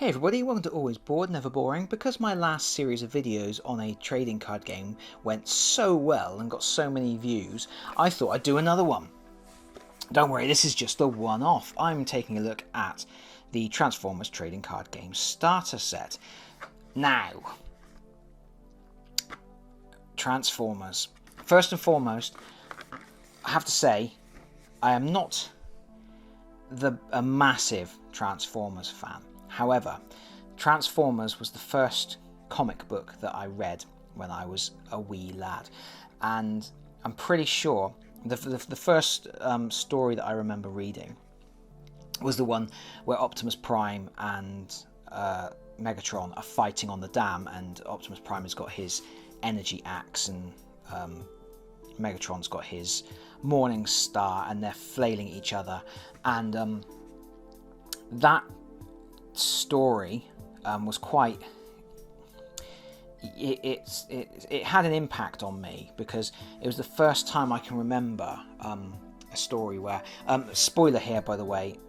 Hey everybody, welcome to Always Bored, Never Boring. Because my last series of videos on a trading card game went so well and got so many views, I thought I'd do another one. Don't worry, this is just a one-off. I'm taking a look at the Transformers Trading Card Game Starter Set. Now, Transformers. First and foremost, I have to say, I am not a massive Transformers fan. However, Transformers was the first comic book that I read when I was a wee lad, and I'm pretty sure the first story that I remember reading was the one where Optimus Prime and Megatron are fighting on the dam, and Optimus Prime has got his energy axe and Megatron's got his Morning Star, and they're flailing at each other, and that story was quite it had an impact on me because it was the first time I can remember a story where spoiler here, by the way,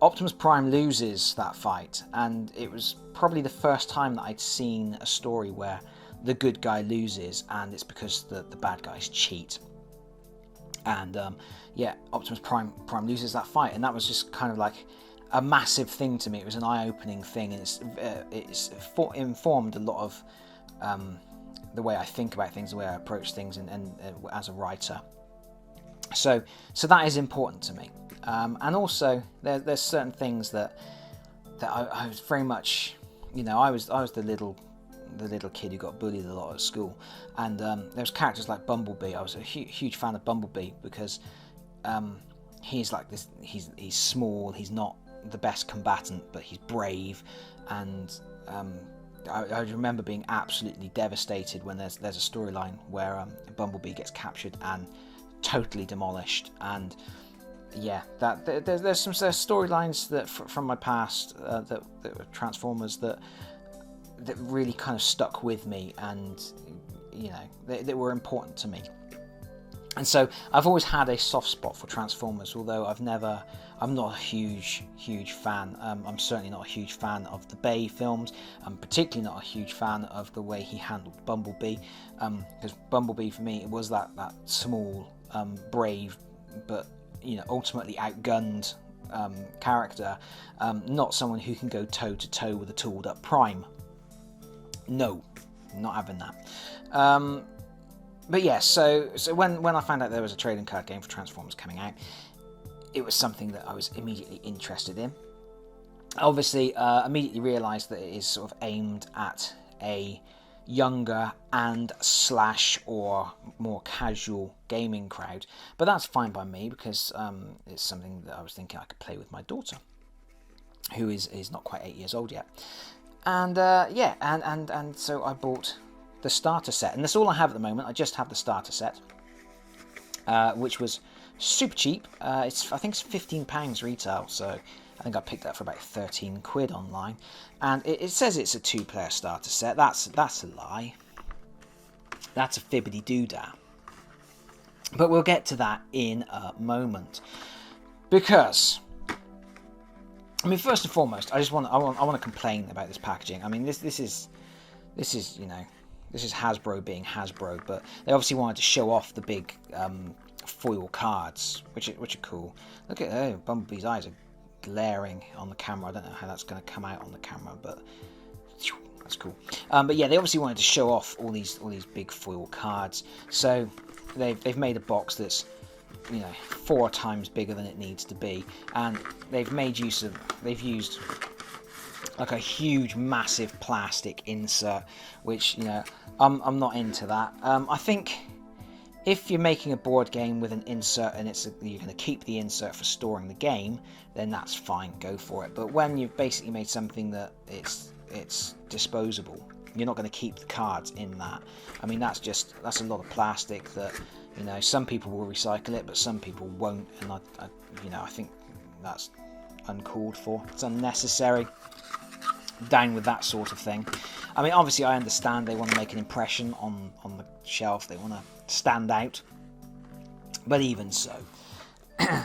Optimus Prime loses that fight, and it was probably the first time that I'd seen a story where the good guy loses and it's because the bad guys cheat. And yeah, Optimus Prime loses that fight, and that was just kind of like a massive thing to me. It was an eye-opening thing, and it's informed a lot of the way I think about things, the way I approach things, and as a writer. So that is important to me. And also, there's certain things that I was very much, I was the little kid who got bullied a lot at school, and there's characters like Bumblebee. I was a huge fan of Bumblebee because he's like this. He's small. He's not the best combatant, but he's brave, and I remember being absolutely devastated when there's a storyline where Bumblebee gets captured and totally demolished. And yeah, there's some storylines that from my past that were Transformers that really kind of stuck with me, and they were important to me. And so I've always had a soft spot for Transformers, although I'm not a huge fan. I'm certainly not a huge fan of the Bay films. I'm particularly not a huge fan of the way he handled Bumblebee, because Bumblebee for me, it was that small, brave, but ultimately outgunned character, not someone who can go toe to toe with a tooled up Prime. No, not having that. But yeah, so when I found out there was a trading card game for Transformers coming out, it was something that I was immediately interested in. Obviously, immediately realised that it is sort of aimed at a younger and / or more casual gaming crowd, but that's fine by me because it's something that I was thinking I could play with my daughter, who is not quite 8 years old yet. And yeah, and so I bought the starter set, and that's all I have at the moment. I just have the starter set, which was super cheap. I think it's £15 retail, so I think I picked that for about 13 quid online. And it says it's a 2-player starter set. That's a lie. That's a fibbity doodah. But we'll get to that in a moment, because first and foremost, I want to complain about this packaging. This is Hasbro being Hasbro, but they obviously wanted to show off the big foil cards, which are cool. Look at Bumblebee's eyes are glaring on the camera. I don't know how that's going to come out on the camera, but that's cool. But yeah, they obviously wanted to show off all these big foil cards, so they've made a box that's 4 times bigger than it needs to be, and they've used like a huge massive plastic insert, which I'm not into that. I think if you're making a board game with an insert and you're going to keep the insert for storing the game, then that's fine, go for it. But when you've basically made something that it's disposable, you're not going to keep the cards in that. That's a lot of plastic that some people will recycle it, but some people won't, and I think that's uncalled for. It's unnecessary. Down with that sort of thing. Obviously I understand they want to make an impression on the shelf, they want to stand out, but even so,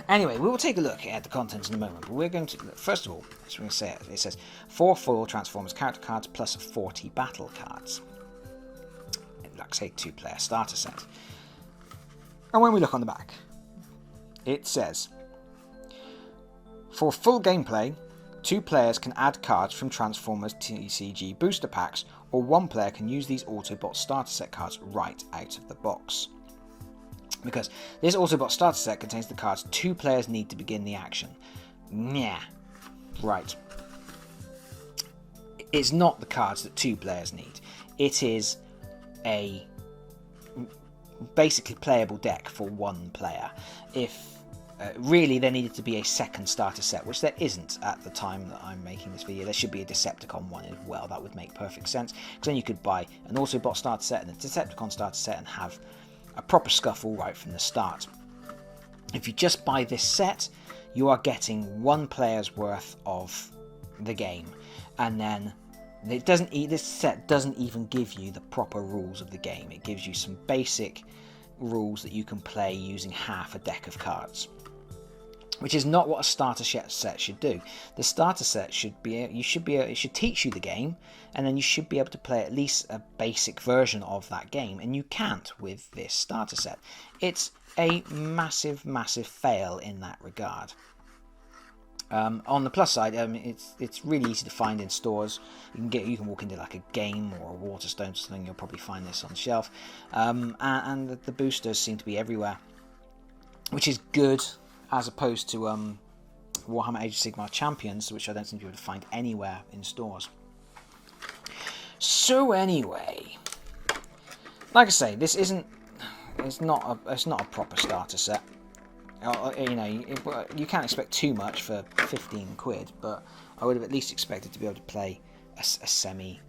Anyway, we will take a look at the contents in a moment, but we're going to, first of all, as we're going to say it says 4 full Transformers character cards plus 40 battle cards. Like I say, 2-player starter set. And when we look on the back, it says, for full gameplay, 2 players can add cards from Transformers TCG booster packs, or 1 player can use these Autobot Starter Set cards right out of the box. Because this Autobot Starter Set contains the cards 2 players need to begin the action. Nah. Right. It's not the cards that 2 players need. It is a basically playable deck for 1 player. If really there needed to be a second starter set, which there isn't at the time that I'm making this video. There should be a Decepticon one as well. That would make perfect sense, because then you could buy an Autobot starter set and a Decepticon starter set and have a proper scuffle right from the start. If you just buy this set, you are getting 1 player's worth of the game, and then this set doesn't even give you the proper rules of the game. It gives you some basic rules that you can play using half a deck of cards, which is not what a starter set should do. The starter set should it should teach you the game, and then you should be able to play at least a basic version of that game, and you can't with this starter set. It's a massive fail in that regard. On the plus side, it's really easy to find in stores. You can walk into like a Game or a Waterstone or something, you'll probably find this on the shelf. And the boosters seem to be everywhere, which is good, as opposed to Warhammer Age of Sigmar Champions, which I don't seem to be able to find anywhere in stores. So anyway, like I say, this isn't. It's not a proper starter set. You know, you can't expect too much for 15 quid, but I would have at least expected to be able to play a semi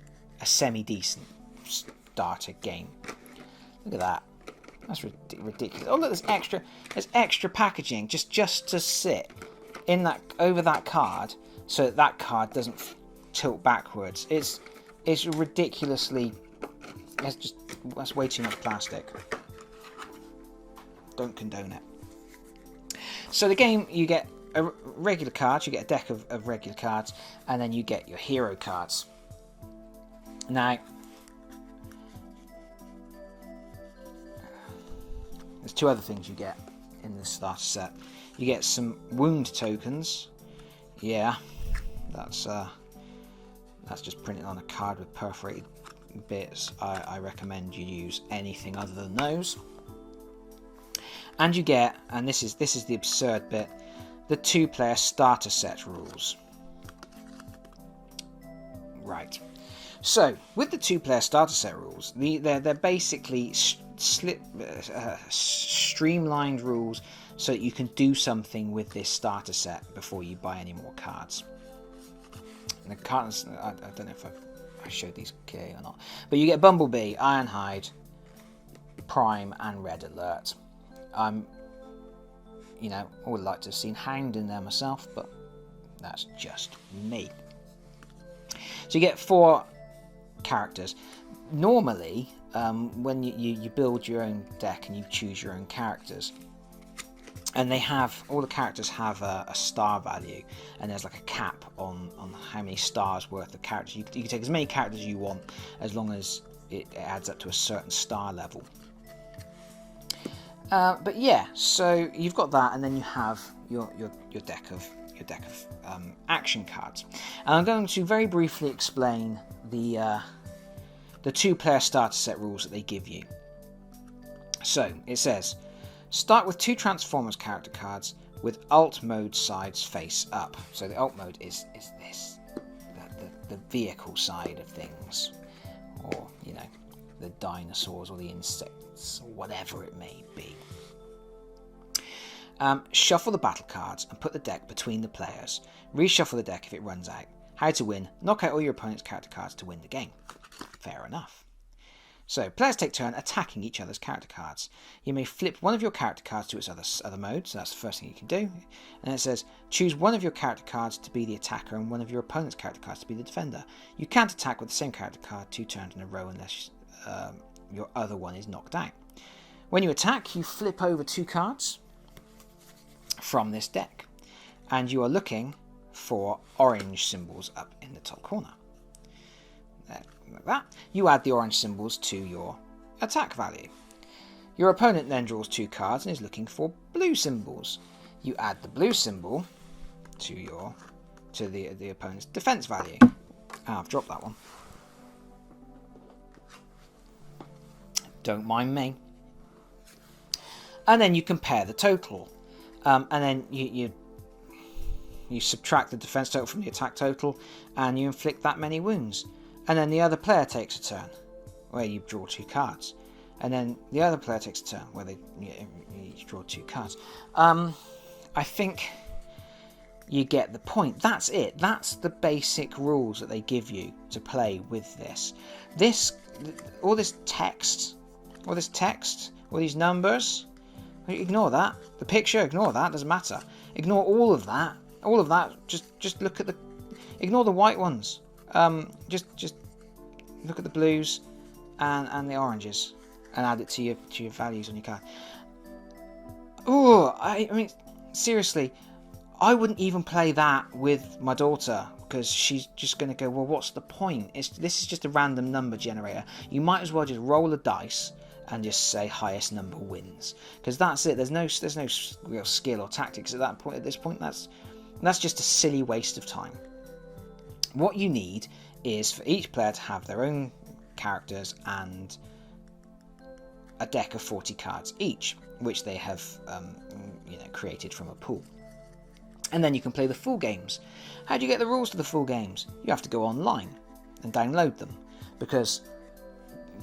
decent starter game. Look at that. That's ridiculous. Oh look, there's extra packaging just to sit in that over that card, so that card doesn't tilt backwards. It's ridiculously. That's way too much plastic. Don't condone it. So the game, you get regular cards, you get a deck of regular cards, and then you get your hero cards. Now, there's 2 other things you get in the starter set. You get some wound tokens. Yeah, that's just printed on a card with perforated bits. I recommend you use anything other than those. And you get, and this is the absurd bit, the 2-player starter set rules. Right. So with the 2-player starter set rules, they're basically streamlined rules so that you can do something with this starter set before you buy any more cards. And the cards, I don't know if I showed these clearly or not, but you get Bumblebee, Ironhide, Prime, and Red Alert. You know, I would like to have seen Hound in there myself, but that's just me. So you get 4 characters. Normally, when you build your own deck and you choose your own characters, and all the characters have a star value, and there's like a cap on how many stars worth of characters. You can take as many characters as you want, as long as it adds up to a certain star level. But yeah, so you've got that, and then you have your deck of action cards. And I'm going to very briefly explain the 2-player starter set rules that they give you. So it says, start with 2 Transformers character cards with alt mode sides face up. So the alt mode is this, the vehicle side of things, or you know, the dinosaurs or the insects or whatever it may be. Shuffle the battle cards and put the deck between the players. Reshuffle the deck if it runs out. How to win: knock out all your opponent's character cards to win the game. Fair enough. So players take turn attacking each other's character cards. You may flip one of your character cards to its other mode, so that's the first thing you can do. And it says choose one of your character cards to be the attacker and one of your opponent's character cards to be the defender. You can't attack with the same character card 2 turns in a row unless your other one is knocked out. When you attack, you flip over 2 cards. from this deck. And you are looking for orange symbols up in the top corner. Like that. You add the orange symbols to your attack value. Your opponent then draws 2 cards and is looking for blue symbols. You add the blue symbol to the opponent's defense value. I've dropped that one. Don't mind me. And then you compare the total. And then you subtract the defense total from the attack total, and you inflict that many wounds. And then the other player takes a turn, where you draw 2 cards. And then the other player takes a turn, where you each draw 2 cards. I think you get the point. That's it. That's the basic rules that they give you to play with this. All this text, all these numbers, ignore that. The picture, ignore that. Doesn't matter. Ignore all of that. All of that. Just look at ignore the white ones. Just look at the blues and the oranges, and add it to your values on your card. Oh, I mean, seriously, I wouldn't even play that with my daughter, because she's just going to go, well, what's the point? This is just a random number generator. You might as well just roll a dice and just say highest number wins, because that's it. There's no real skill or tactics at this point. That's just a silly waste of time. What you need is for each player to have their own characters and a deck of 40 cards each, which they have created from a pool. And then you can play the full games. How do you get the rules to the full games? You have to go online and download them, because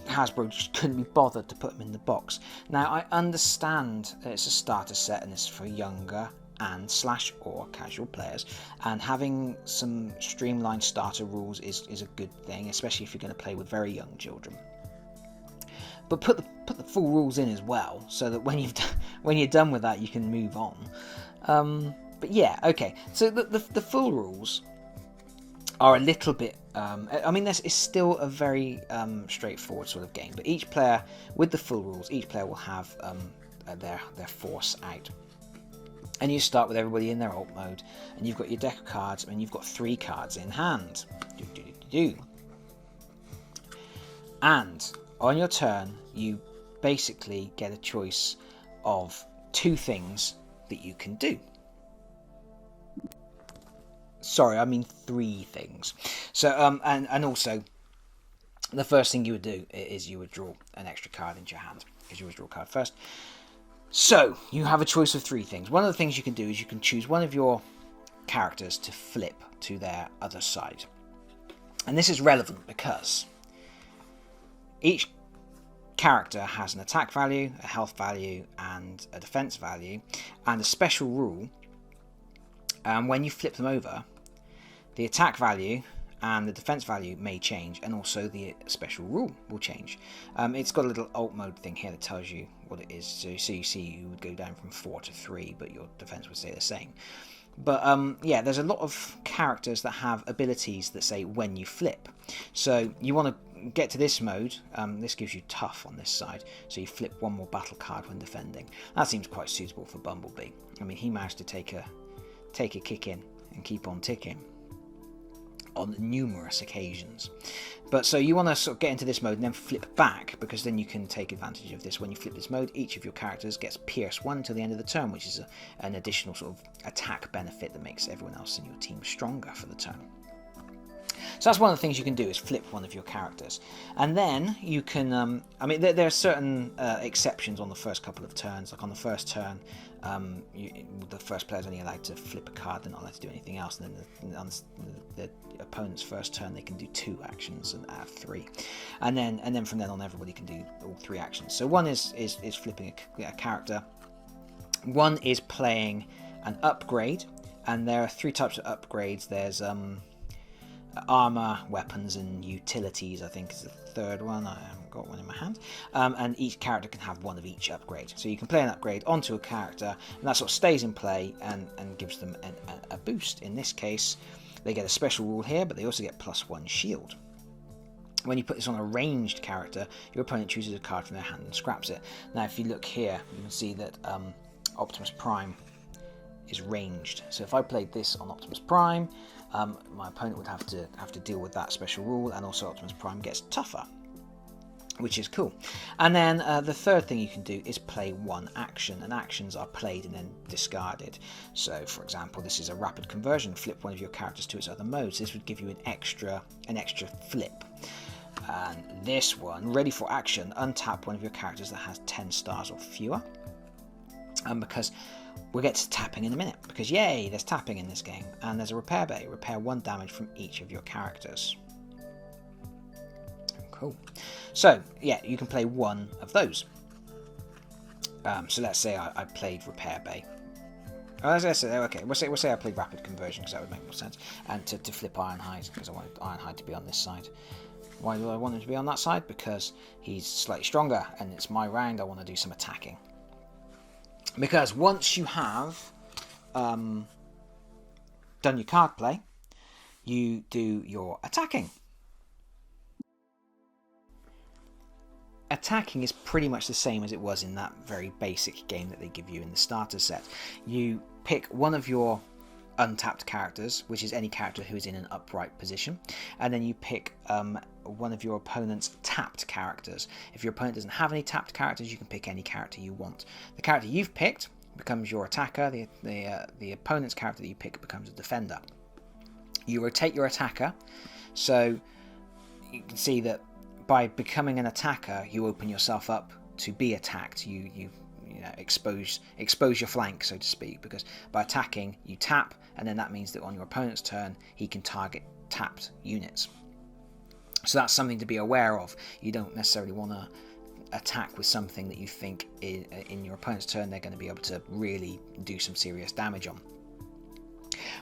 Hasbro just couldn't be bothered to put them in the box. Now, I understand that it's a starter set and it's for younger and /or casual players, and having some streamlined starter rules is a good thing, especially if you're going to play with very young children. But put the full rules in as well, so that when you're done with that, you can move on. But yeah, okay. So the full rules are a little bit. I mean, this is still a very straightforward sort of game. But each player, with the full rules, each player will have their force out. And you start with everybody in their alt mode, and you've got your deck of cards, and you've got 3 cards in hand. And on your turn, you basically get a choice of 2 things that you can do. Sorry, I mean 3 things. So, and also, the first thing you would do is you would draw an extra card into your hand, because you always draw a card first. So, you have a choice of 3 things. One of the things you can do is you can choose one of your characters to flip to their other side. And this is relevant because each character has an attack value, a health value, and a defense value, and a special rule. When you flip them over, the attack value and the defense value may change, and also the special rule will change. It's got a little alt mode thing here that tells you what it is. So you see you would go down from 4 to 3, but your defense would stay the same. But yeah, there's a lot of characters that have abilities that say when you flip. So you want to get to this mode. This gives you tough on this side, so you flip 1 more battle card when defending. That seems quite suitable for Bumblebee. I mean, he managed to take a kick in and keep on ticking on numerous occasions. But so you want to sort of get into this mode and then flip back, because then you can take advantage of this. When you flip this mode, each of your characters gets Pierce 1 till the end of the turn, which is an additional sort of attack benefit that makes everyone else in your team stronger for the turn. So that's one of the things you can do, is flip one of your characters. And then you can, I mean, there are certain exceptions on the first couple of turns. Like on the first turn, the first player is only allowed to flip a card, they're not allowed to do anything else. And then on the opponent's first turn, they can do 2 actions and add 3. And then from then on, everybody can do all 3 actions. So one is flipping a character. One is playing an upgrade, and there are 3 types of upgrades. There's armor, weapons, and utilities, I think is the third one. I haven't got one in my hand. And each character can have 1 of each upgrade. So you can play an upgrade onto a character, and that sort of stays in play and gives them a boost. In this case, they get a special rule here, but they also get +1 shield. When you put this on a ranged character, your opponent chooses a card from their hand and scraps it. Now, if you look here, you can see that Optimus Prime is ranged. So if I played this on Optimus Prime, my opponent would have to deal with that special rule, and also Optimus Prime gets tougher, which is cool. And then the third thing you can do is play one action, and actions are played and then discarded. So for example, this is a rapid conversion. Flip one of your characters to its other modes. This would give you an extra flip. And this one, ready for action, untap one of your characters that has 10 stars or fewer. Because we'll get to tapping in a minute, because yay, there's tapping in this game. And there's a repair bay. Repair 1 damage from each of your characters. Cool. So yeah, you can play one of those. So let's say I played repair bay. Okay, we'll say I played rapid conversion, because that would make more sense. And to flip Ironhide, because I wanted Ironhide to be on this side. Why do I want him to be on that side? Because he's slightly stronger, and it's my round. I want to do some attacking. Because once you have done your card play, you do your attacking. Attacking is pretty much the same as it was in that very basic game that they give you in the starter set. You pick one of your untapped characters, which is any character who is in an upright position, and then you pick one of your opponent's tapped characters. If your opponent doesn't have any tapped characters, you can pick any character you want. The character you've picked becomes your attacker. The opponent's character that you pick becomes a defender. You rotate your attacker, so you can see that by becoming an attacker, you open yourself up to be attacked. You expose your flank, so to speak, because by attacking you tap, and then that means that on your opponent's turn he can target tapped units. So that's something to be aware of. You don't necessarily want to attack with something that you think in your opponent's turn they're going to be able to really do some serious damage on.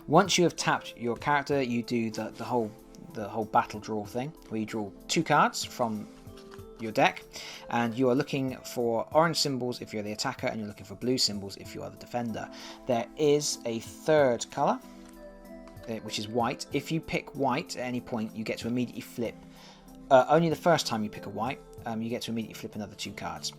Once you have tapped your character, you do the whole battle draw thing, where you draw 2 cards from your deck, and you are looking for orange symbols if you're the attacker, and you're looking for blue symbols if you are the defender. There is a third colour, which is white. If you pick white at any point, you get to immediately flip. Only the first time you pick a white, you get to immediately flip another 2 cards,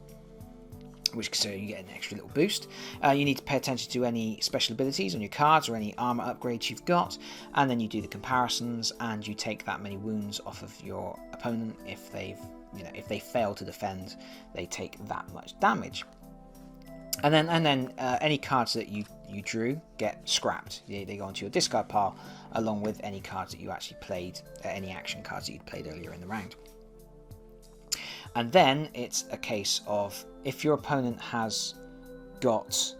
so you get an extra little boost. You need to pay attention to any special abilities on your cards or any armor upgrades you've got, and then you do the comparisons, and you take that many wounds off of your opponent. If they fail to defend, they take that much damage. And then any cards that you drew get scrapped. They go onto your discard pile, along with any cards that you actually played, any action cards that you played earlier in the round. And then it's a case of, if your opponent has got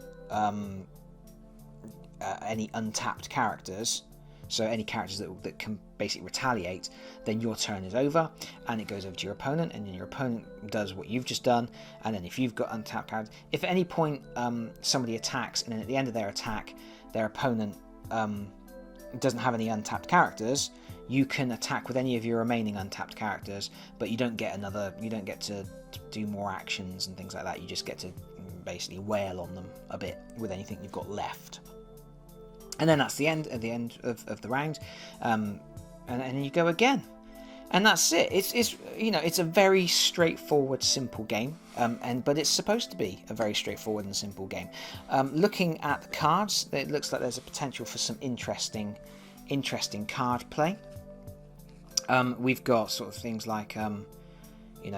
any untapped characters, so any characters that can basically retaliate, then your turn is over, and it goes over to your opponent, and then your opponent does what you've just done. And then if you've got untapped cards, if at any point somebody attacks, and then at the end of their attack their opponent doesn't have any untapped characters, you can attack with any of your remaining untapped characters, but you don't get to do more actions and things like that. You just get to basically wail on them a bit with anything you've got left. And then that's the end of the round, and then you go again, and that's it. It's a very straightforward, simple game, but it's supposed to be a very straightforward and simple game. Looking at the cards, it looks like there's a potential for some interesting card play. We've got sort of things like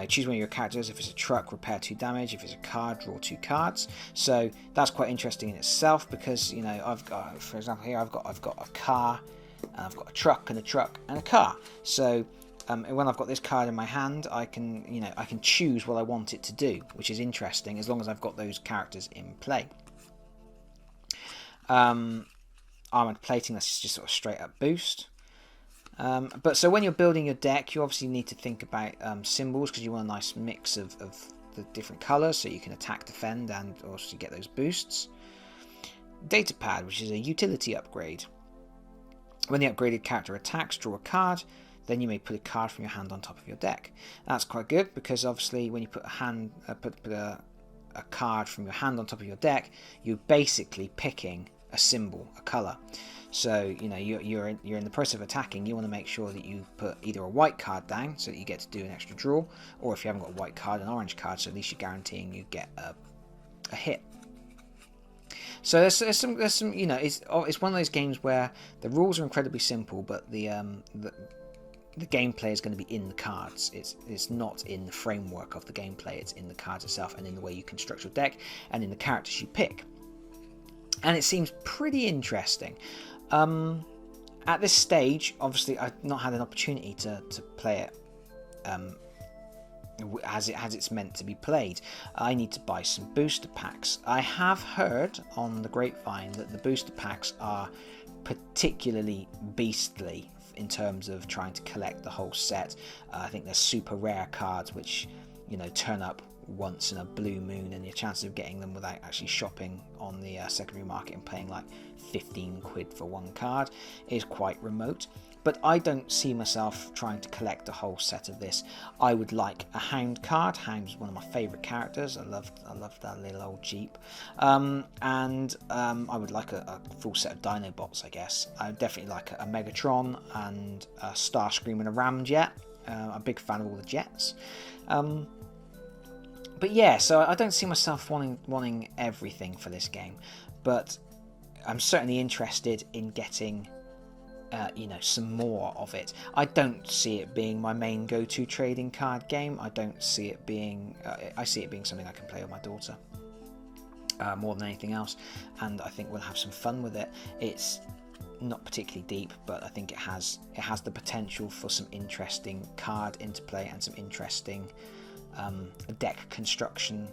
choose one of your characters. If it's a truck, repair 2 damage. If it's a car, draw 2 cards. So that's quite interesting in itself, because I've got, for example, here I've got a car, and I've got a truck and a car. So when I've got this card in my hand, I can choose what I want it to do, which is interesting as long as I've got those characters in play. Armored plating, that's just sort of straight up boost. But so when you're building your deck, you obviously need to think about symbols, because you want a nice mix of the different colours, so you can attack, defend, and also get those boosts. Datapad, which is a utility upgrade. When the upgraded character attacks, draw a card. Then you may put a card from your hand on top of your deck. That's quite good, because obviously when you put a card from your hand on top of your deck, you're basically picking a symbol, a colour. So you're in the process of attacking. You want to make sure that you put either a white card down, so that you get to do an extra draw, or if you haven't got a white card, an orange card, so at least you're guaranteeing you get a hit. So there's some you know, it's one of those games where the rules are incredibly simple, but the gameplay is going to be in the cards. It's not in the framework of the gameplay. It's in the cards itself and in the way you construct your deck and in the characters you pick. And it seems pretty interesting. At this stage, obviously, I've not had an opportunity to play it as it's meant to be played. I need to buy some booster packs. I have heard on the grapevine that the booster packs are particularly beastly in terms of trying to collect the whole set. I think there's super rare cards which, you know, turn up once in a blue moon, and your chances of getting them without actually shopping on the secondary market and paying like 15 quid for one card is quite remote. But I don't see myself trying to collect a whole set of this. I would like a Hound card. Hound is one of my favourite characters. I love that little old Jeep. And I would like a full set of Dinobots, I guess. I would definitely like a Megatron and a Starscream and a Ramjet. I'm a big fan of all the jets. But yeah, so I don't see myself wanting everything for this game. But I'm certainly interested in getting you know, some more of it. I don't see it being my main go-to trading card game. I don't see it being I see it being something I can play with my daughter more than anything else, and I think we'll have some fun with it. It's not particularly deep, but I think it has the potential for some interesting card interplay and some interesting deck construction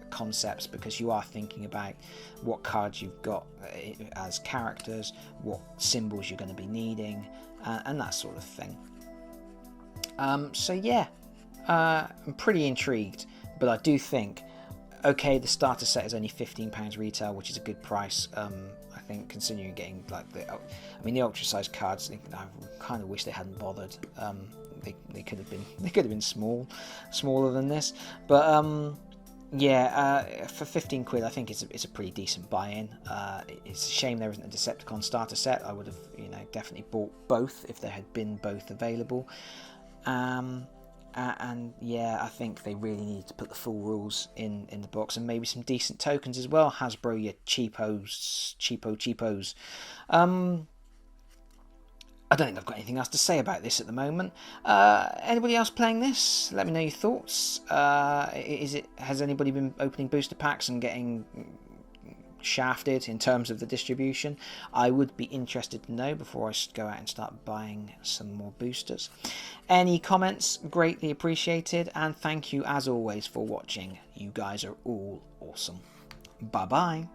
concepts, because you are thinking about what cards you've got as characters, what symbols you're going to be needing, and that sort of thing. So yeah, I'm pretty intrigued, but I do think, okay, the starter set is only £15 retail, which is a good price. I think considering getting like the ultra sized cards, I kind of wish they hadn't bothered. They could have been smaller than this, but yeah, for 15 quid, I think it's a pretty decent buy-in. It's a shame there isn't a Decepticon starter set. I would have, you know, definitely bought both if there had been both available. And yeah, I think they really need to put the full rules in the box, and maybe some decent tokens as well. Hasbro, you cheapos. I don't think I've got anything else to say about this at the moment. Anybody else playing this? Let me know your thoughts. Has anybody been opening booster packs and getting shafted in terms of the distribution? I would be interested to know before I go out and start buying some more boosters. Any comments? Greatly appreciated, and thank you as always for watching. You guys are all awesome. Bye bye.